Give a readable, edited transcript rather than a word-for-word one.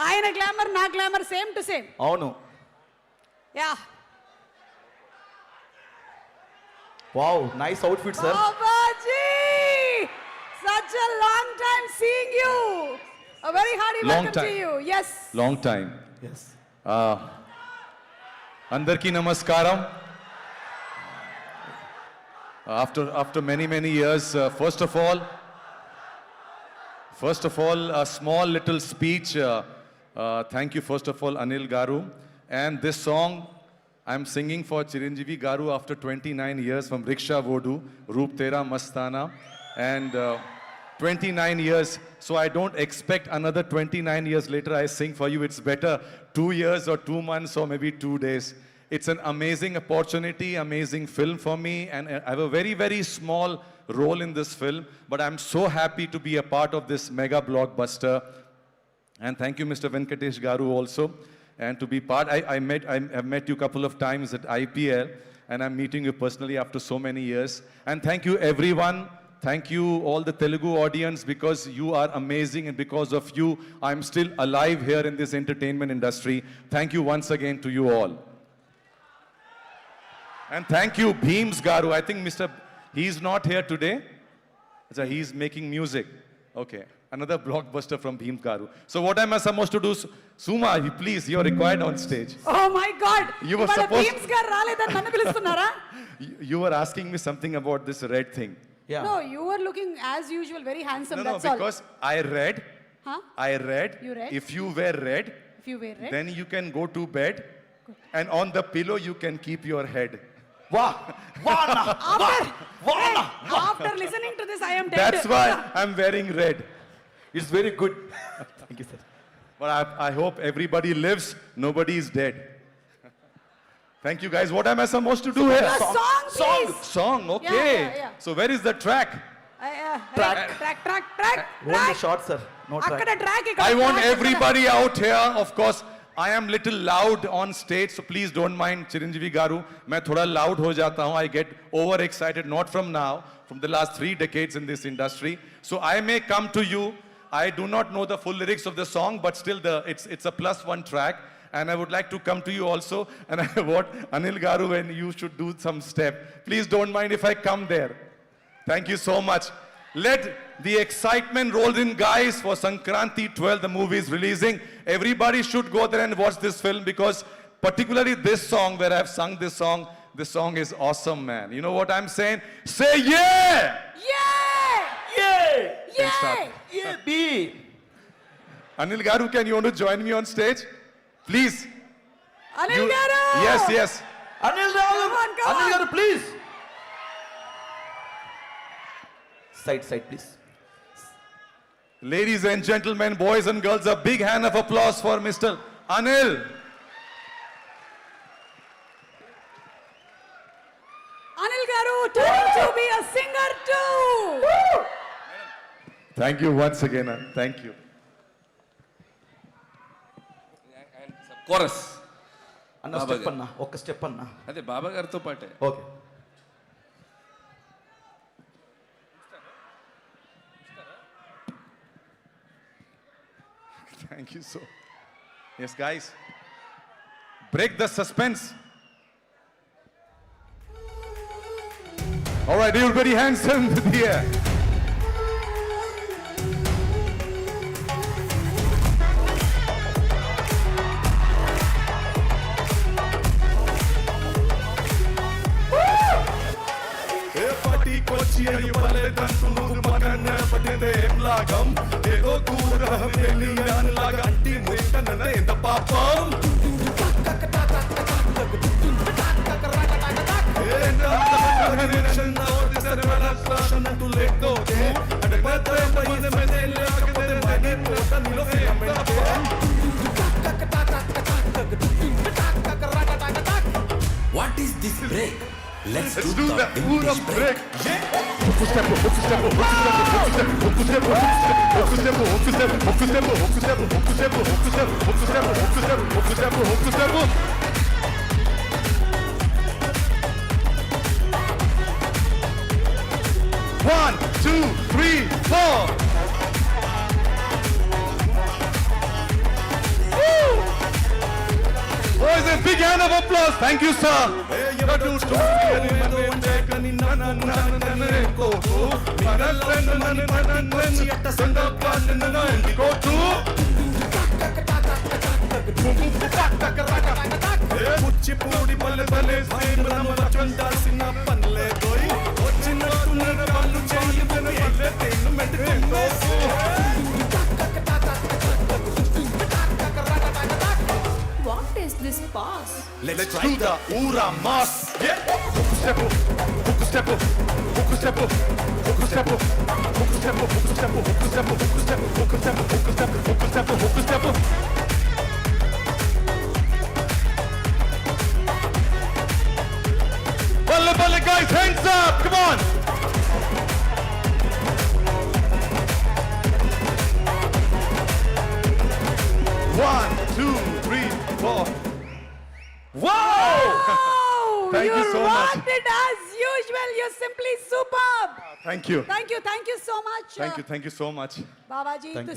ఆయన గ్లామర్ నా glamour same to same. అవును. Yeah. Wow, nice outfit sir. Babaji, such a long time seeing you. A very hearty welcome to you. Yes. Long time. Yes. Andarki namaskaram. After many years, first of all, a small little speech. Thank you first of all, Anil Garu. And this song I'm singing for Chiranjeevi Garu after 29 years from Riksha Vodu, Roop Tera Mastana, and 29 years. So I don't expect another 29 years later I sing for you. It's better 2 years or 2 months or maybe 2 days. It's an amazing opportunity, amazing film for me, and I have a very small role in this film, but I'm so happy to be a part of this mega blockbuster. And thank you, Mr. Venkatesh Garu, also, and to be part. I've met you a couple of times at IPL, and I'm meeting you personally after so many years. And thank you, everyone. Thank you, all the Telugu audience, because you are amazing, and because of you, I'm still alive here in this entertainment industry. Thank you once again to you all. And thank you, Bheems Garu. I think he's not here today. So he's making music. Okay. Another blockbuster from Bheems Garu. So what am I supposed to do? Suma, please, you're required on stage. Oh my God. You were supposed- Beams గారు రాలేదని నన్ను పిలుస్తున్నారా? You were asking me something about this red thing. Yeah. No, you were looking as usual very handsome. No, That's all. because I read. Huh? I read. You read? If you wear red, If you wear red. then you can go to bed, and on the pillow you can keep your head. Wow. After listening to this, I am dead. That's why I'm wearing red. It's very good. Thank you, sir. But I hope everybody lives, nobody is dead. Thank you, guys. What am I supposed to do here? A song, please. Song, okay. Yeah. So where is the track? Track. Only short, sir. No track. అక్కడ track I want everybody out here. Of course, I am little loud on stage, so please don't mind Chiranjeevi Garu. मैं थोड़ा loud हो जाता हूँ. I get overexcited, not from now, from the last 3 decades in this industry. So I may come to you. I do not know the full lyrics of the song, but still it's a +1 track. And I would like to come to you also. And I want Anil Garu, and you should do some step. Please don't mind if I come there. Thank you so much. Let the excitement roll in, guys, for Sankranti 12, the movie is releasing. Everybody should go there and watch this film, because particularly this song, where I've sung this song is awesome, man. You know what I'm saying? Say yeah! Can start. Yeah, B. Anil Garu, can you want to join me on stage? Please. Anil గారు. Yes. Anil Garu. Come on. Anil Garu, please. Side, please. Ladies and gentlemen, boys and girls, a big hand of applause for Mr. Anil. Anil గారు turning to be a singer too. Thank you once again. Thank you. Chorus అన్న step అన్న, ఒక్క step అన్న. అదే బాబా గారితో పాటే. Okay. Thank you so. Yes, guys. Break the suspense. All right, everybody, hands in the air. కొచ్చి పల్లెదంటు నువ్వు మగన్న పట్టిందే లాగం ఏదో దూరం వెళ్ళి లాగా అంటి ముట్టన ఎంత పాపం What is this break? Let's do the English break. One, two, three, four. a big hand of applause. Thank you, sir. Kuchipudi పల్లె పల్లె చూడాల్సిన పనులే పోయి వచ్చినట్టున్న పనులు చేయమని What is this pass? Let's try the Ura Mass. Yeah. Hook step, hook step, hook step, hook step, hook step, hook step, hook step, hook step, hook step, hook step, hook step, hook step. Balle, balle, guys, hands up. Come on. One, two, three, four. Wow! Oh, Thank you so much. rocked it as usual. You're simply superb. Thank you. Thank you so much. Thank you so much. Babaji.